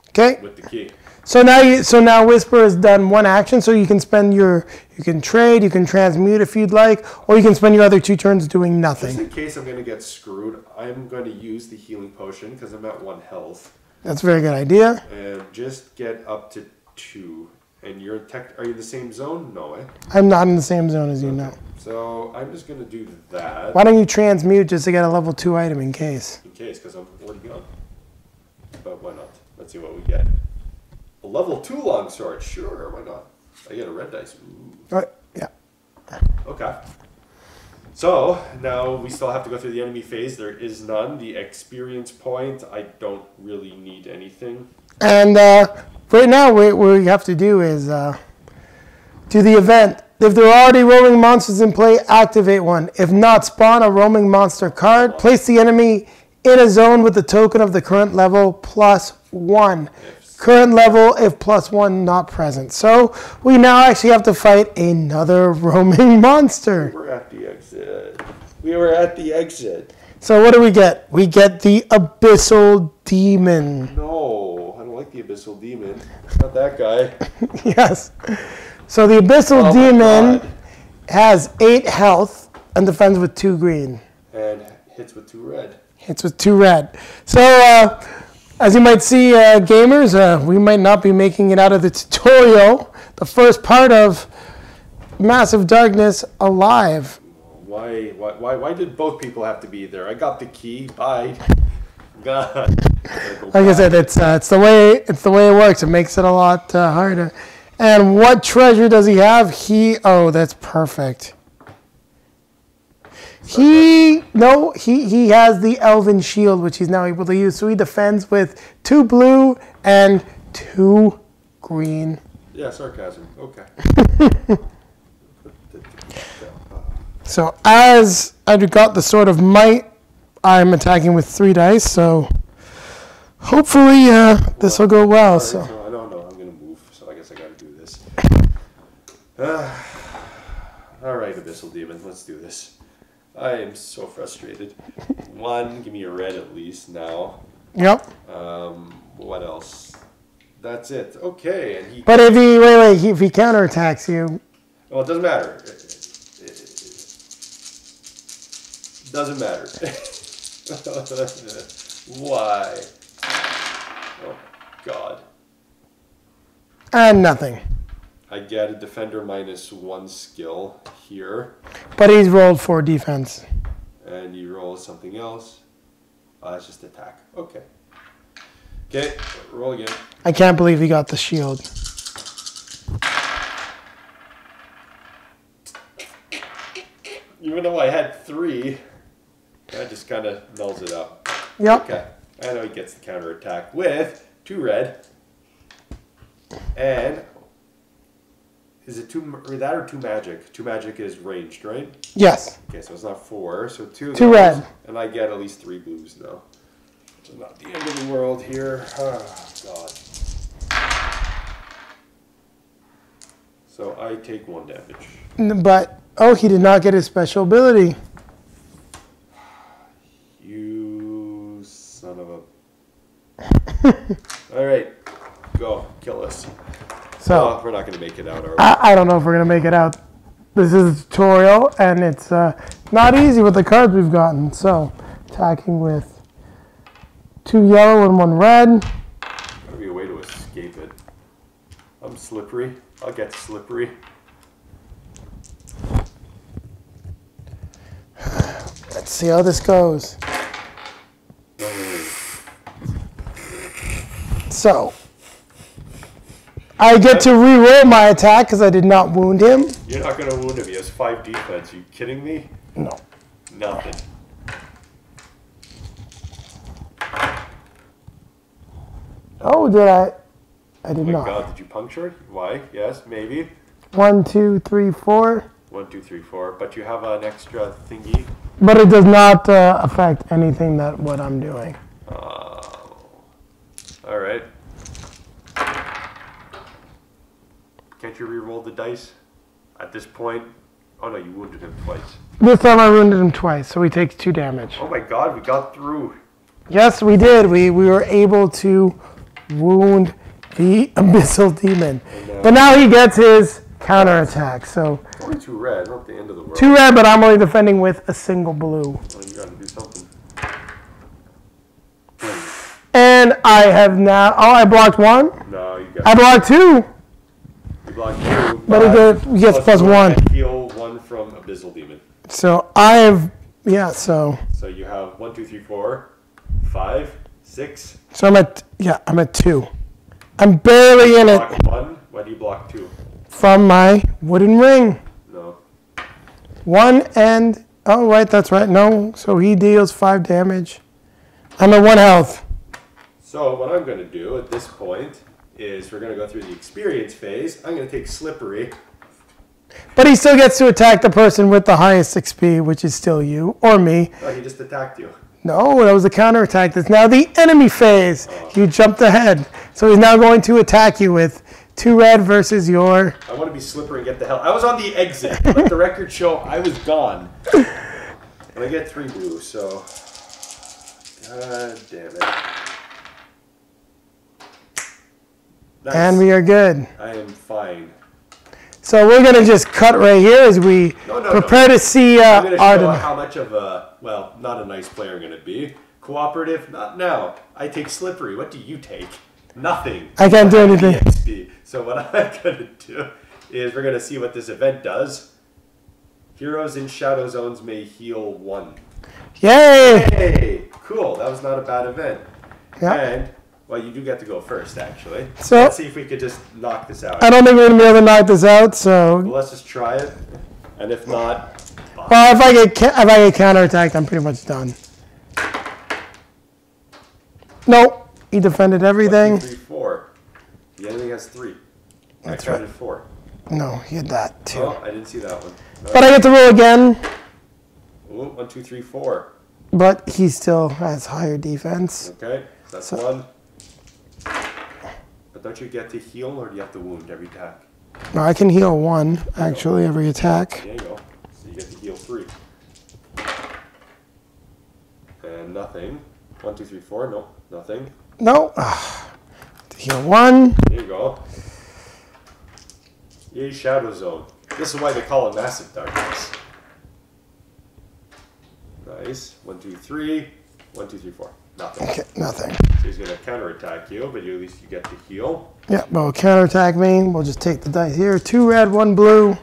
A: Okay.
B: With the key.
A: So now Whisper has done 1 action. So you can spend you can trade, you can transmute if you'd like, or you can spend your other 2 turns doing nothing.
B: Just in case I'm going to get screwed, I'm going to use the healing potion because I'm at 1 health.
A: That's a very good idea.
B: And just get up to 2. And are you in the same zone? No, eh?
A: I'm not in the same zone as you know.
B: So I'm just going to do that.
A: Why don't you transmute just to get a level 2 item in case?
B: In case, because I'm already gone. But why not? Let's see what we get. A level 2 longsword. Sure, why not? I get a red dice. Ooh.
A: Yeah.
B: Okay. So now we still have to go through the enemy phase. There is none. The experience point, I don't really need anything.
A: And right now, what we have to do is do the event. If there are already roaming monsters in play, activate one. If not, spawn a roaming monster card. Place the enemy in a zone with the token of the current level +1. Current level if +1 not present. So we now actually have to fight another roaming monster.
B: We're at the exit. We were at the exit.
A: So what do we get? We get the Abyssal Demon.
B: No, I don't like the Abyssal Demon. Not that guy.
A: Yes. So the Abyssal Demon has 8 health and defends with 2 green.
B: And hits with 2 red.
A: Hits with 2 red. So as you might see, gamers, we might not be making it out of the tutorial. The first part of Massive Darkness alive.
B: Why did both people have to be there? I got the key. Bye. God.
A: Like I said, it's the way it works. It makes it a lot harder. And what treasure does he have? Oh, that's perfect. He has the Elven Shield, which he's now able to use. So he defends with 2 blue and 2 green.
B: Yeah, sarcasm. Okay.
A: So as I got the Sword of Might, I'm attacking with 3 dice. So hopefully this will go well. So
B: I don't know. I'm gonna move. So I guess I gotta do this. All right, Abyssal Demon. Let's do this. I am so frustrated. 1, give me a red at least now.
A: Yep.
B: What else? That's it. Okay, and he.
A: But if if he counterattacks you.
B: Well, it doesn't matter. It doesn't matter. Why? Oh God.
A: And nothing.
B: I get a defender -1 skill here.
A: But he's rolled 4 defense.
B: And you roll something else. Oh, that's just attack. Okay. Okay, roll again.
A: I can't believe he got the shield.
B: Even though I had 3, that just kind of nulls it up.
A: Yep.
B: Okay. I know he gets the counterattack with 2 red. And is it 2 that or 2 magic? 2 magic is ranged, right?
A: Yes.
B: Okay, so it's not 4. So 2
A: red.
B: And I get at least 3 blues now. So not the end of the world here. Oh, God. So I take 1 damage.
A: But, he did not get his special ability.
B: You son of a... All right, go kill us.
A: So
B: we're not going to make it out, are we?
A: I don't know if we're going to make it out. This is a tutorial, and it's not easy with the cards we've gotten. So, attacking with 2 yellow and 1 red.
B: Gotta be a way to escape it. I'm slippery. I'll get slippery.
A: Let's see how this goes. So, I get to re-roll my attack because I did not wound him.
B: You're not going to wound him. He has 5 defense. Are you kidding me?
A: No.
B: Nothing.
A: Oh, did I? I did
B: Oh my
A: not.
B: God, did you puncture? Why? Yes, maybe.
A: 1, 2, 3, 4.
B: 1, 2, 3, 4. But you have an extra thingy.
A: But it does not affect anything that what I'm doing.
B: All right. Can't you re-roll the dice at this point? Oh no, you wounded him twice.
A: This time I wounded him twice, so he takes 2 damage.
B: Oh my God, we got through.
A: Yes, we did. We were able to wound the Abyssal Demon. But now he gets his counterattack. So
B: Only 2 red, not the end of the world.
A: 2 red, but I'm only defending with a single blue.
B: Well, you got to do something.
A: And I have now. Oh, I blocked 1.
B: No, you got.
A: I blocked 2.
B: You blocked 2.
A: But he gets plus 1.
B: And heal 1 from Abyssal Demon.
A: So I have. Yeah. So
B: you have 1, 2, 3, 4, 5, 6.
A: So I'm at. Yeah, I'm at 2. I'm barely in it.
B: Block 1. Why do you block 2?
A: From my wooden ring.
B: No.
A: 1 and. Oh, right. That's right. No. So he deals 5 damage. I'm at 1 health.
B: So what I'm going to do at this point is we're going to go through the experience phase. I'm going to take Slippery.
A: But he still gets to attack the person with the highest XP, which is still you or me.
B: Oh, he just attacked you.
A: No, that was the counterattack. That's now the enemy phase. You jumped ahead. So he's now going to attack you with 2 red versus your...
B: I want to be Slippery and get the hell... I was on the exit. Let the record show I was gone. And I get 3 blue, so... God damn it. Nice.
A: And we are good.
B: I am fine.
A: So we're going to just cut right here as we prepare to see
B: I'm going to show
A: Arden.
B: how much of a, well, not a nice player I'm going to be. Cooperative, not now. I take Slippery. What do you take? Nothing.
A: I can't do anything.
B: EXP. So what I'm going to do is we're going to see what this event does. Heroes in shadow zones may heal 1.
A: Yay!
B: Hey, cool. That was not a bad event.
A: Yeah.
B: And, well, you do get to go first, actually.
A: So
B: let's see if we could just knock this out.
A: I don't think we're going to be able to knock this out, so...
B: Well, let's just try it. And if not... Fine.
A: Well, if I get counterattacked, I'm pretty much done. Nope. He defended everything.
B: 1, 2, 3, 4. The enemy has 3.
A: That's
B: I counted
A: right.
B: 4.
A: No, he had that too.
B: Oh, I didn't see that one. No.
A: But I get to roll again.
B: Ooh, 1, 2, 3, 4.
A: But he still has higher defense.
B: Okay, so that's 1. But don't you get to heal, or do you have to wound every attack?
A: No, I can heal 1, actually, every attack.
B: There you go. So you get to heal 3. And nothing. 1, 2, 3, 4. No, nothing.
A: No. To heal 1.
B: There you go. Yay, Shadow Zone. This is why they call it Massive Darkness. Nice. 1, 2, 3. 1, 2, 3, 4. Nothing.
A: Okay, nothing.
B: So he's going to counterattack you, but at least you get to heal.
A: Yeah, but we'll counterattack me. We'll just take the dice here. 2 red, 1 blue.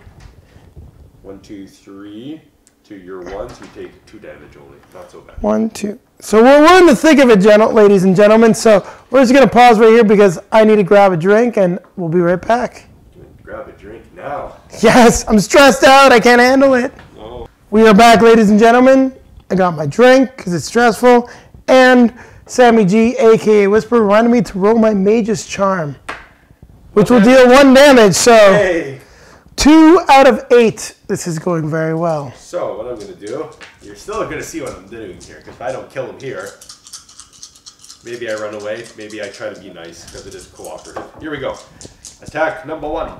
B: 1, 2, 3. To your 1s, you take 2 damage only. Not so bad.
A: 1, 2. So we're in the thick of it, ladies and gentlemen. So we're just going to pause right here because I need to grab a drink, and we'll be right back.
B: Grab a drink now.
A: Yes, I'm stressed out. I can't handle it.
B: Oh.
A: We are back, ladies and gentlemen. I got my drink because it's stressful. And Sammy G, a.k.a. Whisper, reminded me to roll my Mage's Charm, which will deal 1 damage. So
B: Hey!
A: 2 out of 8. This is going very well.
B: So what I'm going to do, you're still going to see what I'm doing here, because if I don't kill him here, maybe I run away, maybe I try to be nice, because it is cooperative. Here we go. Attack number 1.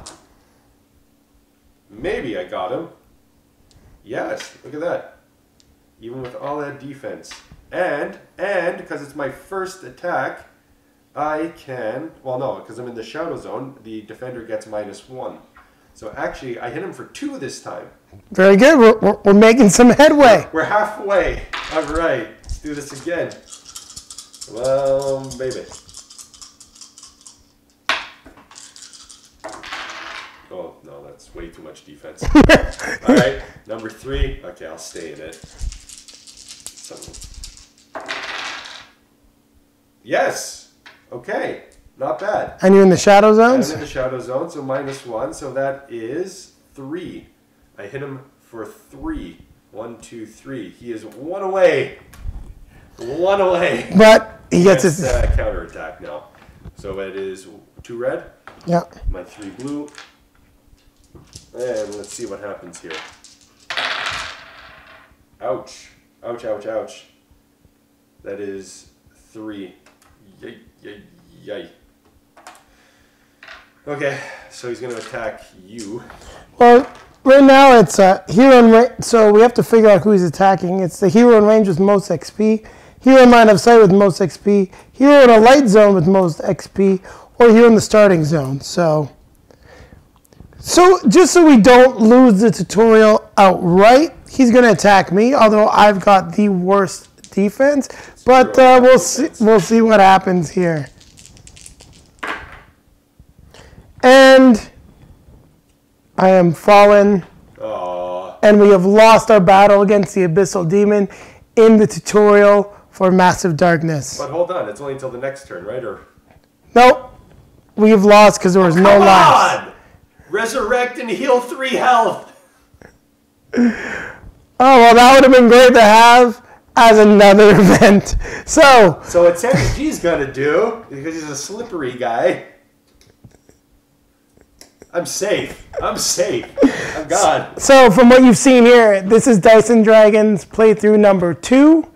B: Maybe I got him. Yes, look at that. Even with all that defense. And because it's my first attack, I can... Well, no, because I'm in the shadow zone. The defender gets -1. So actually, I hit him for 2 this time.
A: Very good. We're making some headway.
B: We're halfway. All right. Let's do this again. Well, baby. Oh, no, that's way too much defense. All right. Number 3. Okay, I'll stay in it. Yes. Okay. Not bad.
A: And you're in the shadow zones?
B: I'm in the shadow zone, so -1. So that is 3. I hit him for 3. 1, 2, 3. He is 1 away. 1 away.
A: But he gets his
B: counterattack now. So it is 2 red.
A: Yeah.
B: My 3 blue. And let's see what happens here. Ouch. Ouch, ouch, ouch. That is 3. Yay, yay, yay. Okay, so he's going to attack you.
A: Well, right now it's hero in range, so we have to figure out who he's attacking. It's the hero in range with most XP, hero in line of sight with most XP, hero in a light zone with most XP, or hero in the starting zone. So just so we don't lose the tutorial outright, he's going to attack me, although I've got the worst defense. But we'll see what happens here. And I am fallen.
B: Aww.
A: And we have lost our battle against the Abyssal Demon in the tutorial for Massive Darkness.
B: But hold on, it's only until the next turn, right? Or
A: nope. We have lost because there was no lives.
B: Come on! Resurrect and heal 3 health!
A: Oh, well, that would have been great to have as another event. So
B: what Sammy G's gonna do, because he's a slippery guy... I'm safe. I'm safe. I'm gone.
A: So from what you've seen here, this is Dice and Dragons playthrough number 2.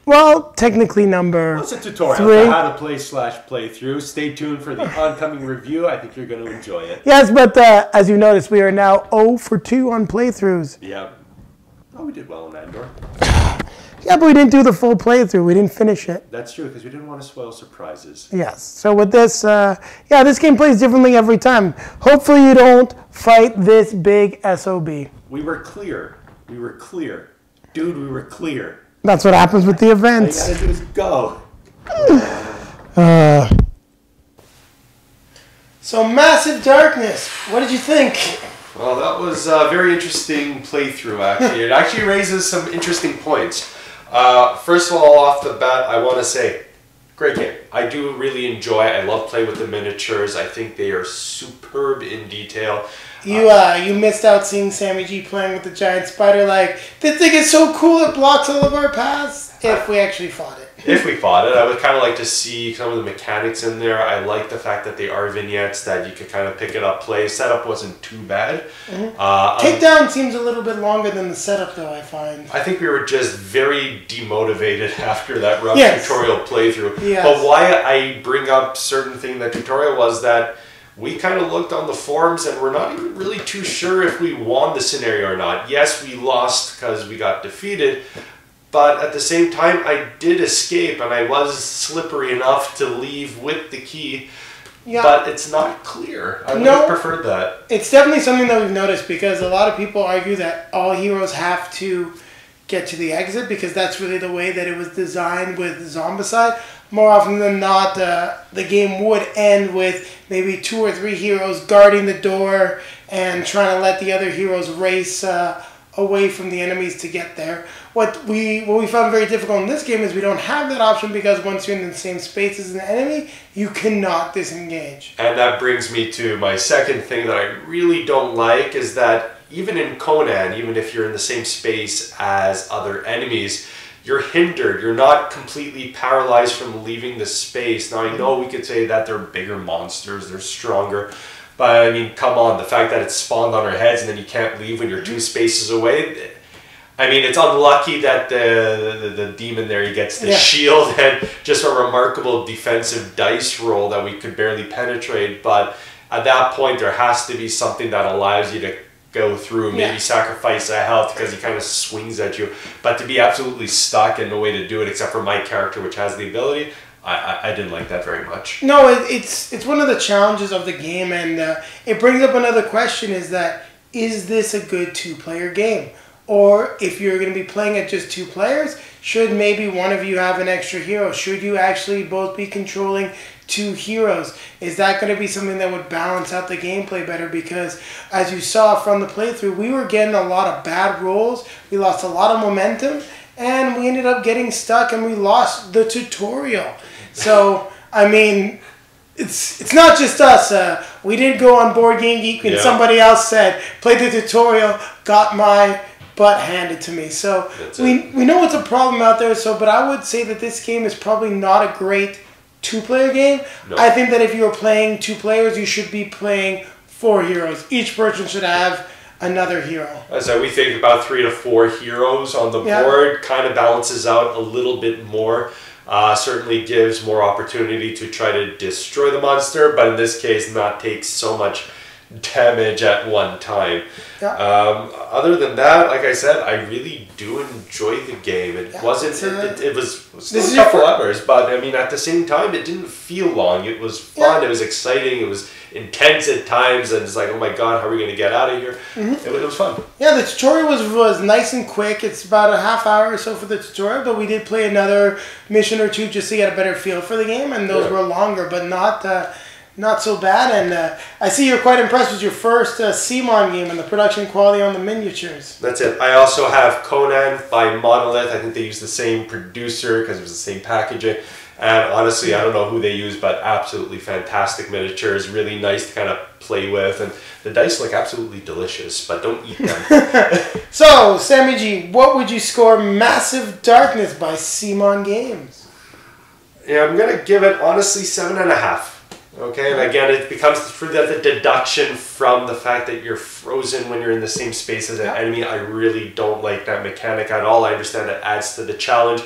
A: Well, technically number 3.
B: Well, it's a tutorial on how to play / playthrough. Stay tuned for the oncoming review. I think you're going to enjoy it.
A: Yes, but as you notice, we are now 0 for 2 on playthroughs.
B: Yeah. Oh, we did well in Andor.
A: Yeah, but we didn't do the full playthrough. We didn't finish it.
B: That's true, because we didn't want to spoil surprises.
A: Yes. So with this, yeah, this game plays differently every time. Hopefully you don't fight this big SOB.
B: We were clear. We were clear. Dude, we were clear.
A: That's what happens with the events.
B: All you gotta do is go.
A: So Massive Darkness, what did you think?
B: Well, that was a very interesting playthrough, actually. It actually raises some interesting points. First of all, off the bat, I want to say, great game. I do really enjoy it. I love playing with the miniatures. I think they are superb in detail.
A: You missed out seeing Sammy G playing with the giant spider. Like, this thing is so cool, it blocks all of our paths. If we actually fought it.
B: If we fought it, I would kind of like to see some of the mechanics in there. I like the fact that they are vignettes that you could kind of pick it up, play. Setup wasn't too bad.
A: Mm-hmm. Takedown seems a little bit longer than the setup, though, I find.
B: I think we were just very demotivated after that rough tutorial playthrough.
A: Yes.
B: But why I bring up certain thing in the tutorial was that we kind of looked on the forums and we're not even really too sure if we won the scenario or not. Yes, we lost because we got defeated. But at the same time, I did escape, and I was slippery enough to leave with the key. Yeah. But it's not clear. I would have preferred that.
A: It's definitely something that we've noticed, because a lot of people argue that all heroes have to get to the exit, because that's really the way that it was designed with Zombicide. More often than not, the game would end with maybe 2 or 3 heroes guarding the door and trying to let the other heroes race away from the enemies to get there. What we found very difficult in this game is we don't have that option, because once you're in the same space as an enemy, you cannot disengage.
B: And that brings me to my second thing that I really don't like, is that even in Conan, even if you're in the same space as other enemies, you're hindered. You're not completely paralyzed from leaving the space. Now, I know we could say that they're bigger monsters, they're stronger, but I mean, come on, the fact that it's spawned on our heads and then you can't leave when you're 2 spaces away. I mean, it's unlucky that the demon there, he gets the shield and just a remarkable defensive dice roll that we could barely penetrate. But at that point, there has to be something that allows you to go through, maybe sacrifice a health because he kind of swings at you. But to be absolutely stuck and no way to do it except for my character, which has the ability, I didn't like that very much.
A: No, it's one of the challenges of the game, and it brings up another question: is this a good two-player game? Or if you're going to be playing at just 2 players, should maybe one of you have an extra hero? Should you actually both be controlling 2 heroes? Is that going to be something that would balance out the gameplay better? Because as you saw from the playthrough, we were getting a lot of bad rolls. We lost a lot of momentum, and we ended up getting stuck, and we lost the tutorial. So, I mean, it's not just us. We did go on Board Game Geek, and somebody else said, played the tutorial, got my butt handed to me. So we know it's a problem out there. So, but I would say that this game is probably not a great 2-player game. No. I think that if you're playing 2 players, you should be playing 4 heroes. Each person should have another hero.
B: So we think about 3 to 4 heroes on the board kind of balances out a little bit more. Certainly gives more opportunity to try to destroy the monster, but in this case not take so much damage at one time. Other than that, like I said, I really do enjoy the game. It wasn't it was still a couple hours, but I mean at the same time it didn't feel long. It was fun, it was exciting, it was intense at times, and it's like, oh my god, how are we going to get out of here? It was fun. Yeah,
A: the tutorial was nice and quick. It's about a half hour or so for the tutorial, but we did play another mission or 2 just to get a better feel for the game, and those were longer, but not so bad. And I see you're quite impressed with your first CMON game and the production quality on the miniatures.
B: That's it. I also have Conan by Monolith. I think they use the same producer because it was the same packaging. And honestly, I don't know who they use, but absolutely fantastic miniatures. Really nice to kind of play with. And the dice look absolutely delicious, but don't eat them.
A: So, Sammy G, what would you score Massive Darkness by CMON Games?
B: Yeah, I'm going to give it, honestly, 7.5. Okay, and again, it becomes through the deduction from the fact that you're frozen when you're in the same space as an enemy. I really don't like that mechanic at all. I understand it adds to the challenge,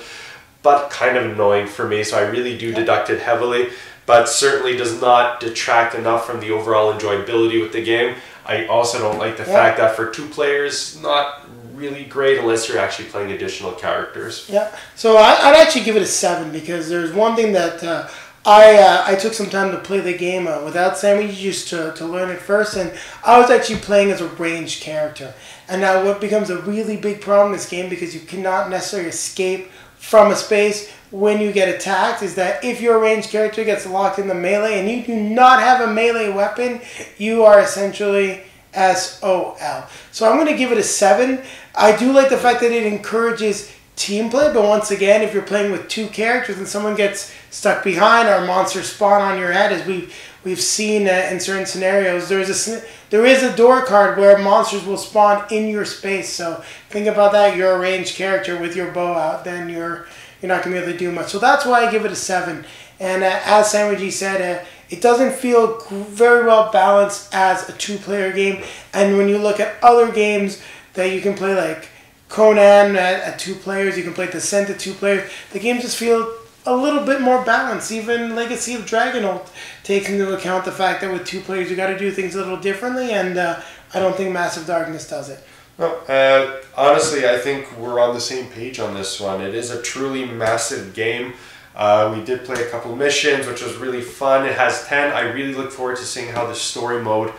B: but kind of annoying for me, so I really do deduct it heavily, but certainly does not detract enough from the overall enjoyability with the game. I also don't like the fact that for 2 players, not really great unless you're actually playing additional characters.
A: Yeah, so I'd actually give it a 7 because there's one thing that I took some time to play the game without Sammy just to learn it first, and I was actually playing as a ranged character. And now what becomes a really big problem in this game, because you cannot necessarily escape from a space when you get attacked, is that if your ranged character gets locked in the melee and you do not have a melee weapon, you are essentially SOL. So I'm going to give it a 7. I do like the fact that it encourages team play, but once again, if you're playing with 2 characters and someone gets stuck behind or monsters spawn on your head, as we've seen in certain scenarios, there is a door card where monsters will spawn in your space. So think about that. You're a ranged character with your bow out, then you're not going to be able to do much. So that's why I give it a 7. And as Sammy G said, it doesn't feel very well balanced as a 2-player game. And when you look at other games that you can play, like Conan at 2 players, you can play Descent at 2 players, the games just feel a little bit more balanced. Even Legacy of Dragonholt takes into account the fact that with 2 players you got to do things a little differently, and I don't think Massive Darkness does it.
B: No, honestly, I think we're on the same page on this one. It is a truly massive game. We did play a couple missions, which was really fun. It has 10. I really look forward to seeing how the story mode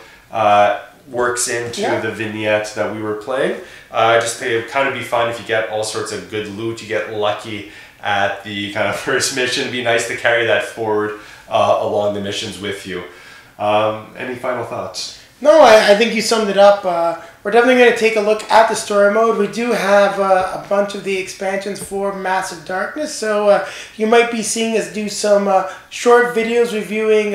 B: works into the vignette that we were playing. Just to kind of be fun if you get all sorts of good loot, you get lucky at the kind of first mission. It'd be nice to carry that forward along the missions with you. Any final thoughts?
A: No, I think you summed it up. We're definitely going to take a look at the story mode. We do have a bunch of the expansions for Massive Darkness, so you might be seeing us do some short videos reviewing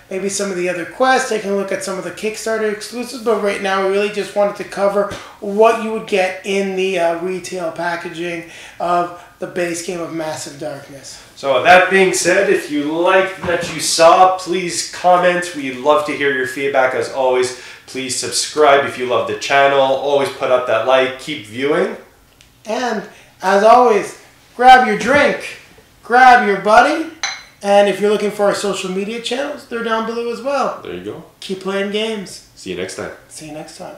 A: maybe some of the other quests, taking a look at some of the Kickstarter exclusives, but right now we really just wanted to cover what you would get in the retail packaging of the base game of Massive Darkness.
B: So that being said, if you liked what you saw, please comment. We'd love to hear your feedback as always. Please subscribe if you love the channel. Always put up that like. Keep viewing.
A: And as always, grab your drink, grab your buddy, and if you're looking for our social media channels, they're down below as well.
B: There you go.
A: Keep playing games.
B: See you next time.
A: See you next time.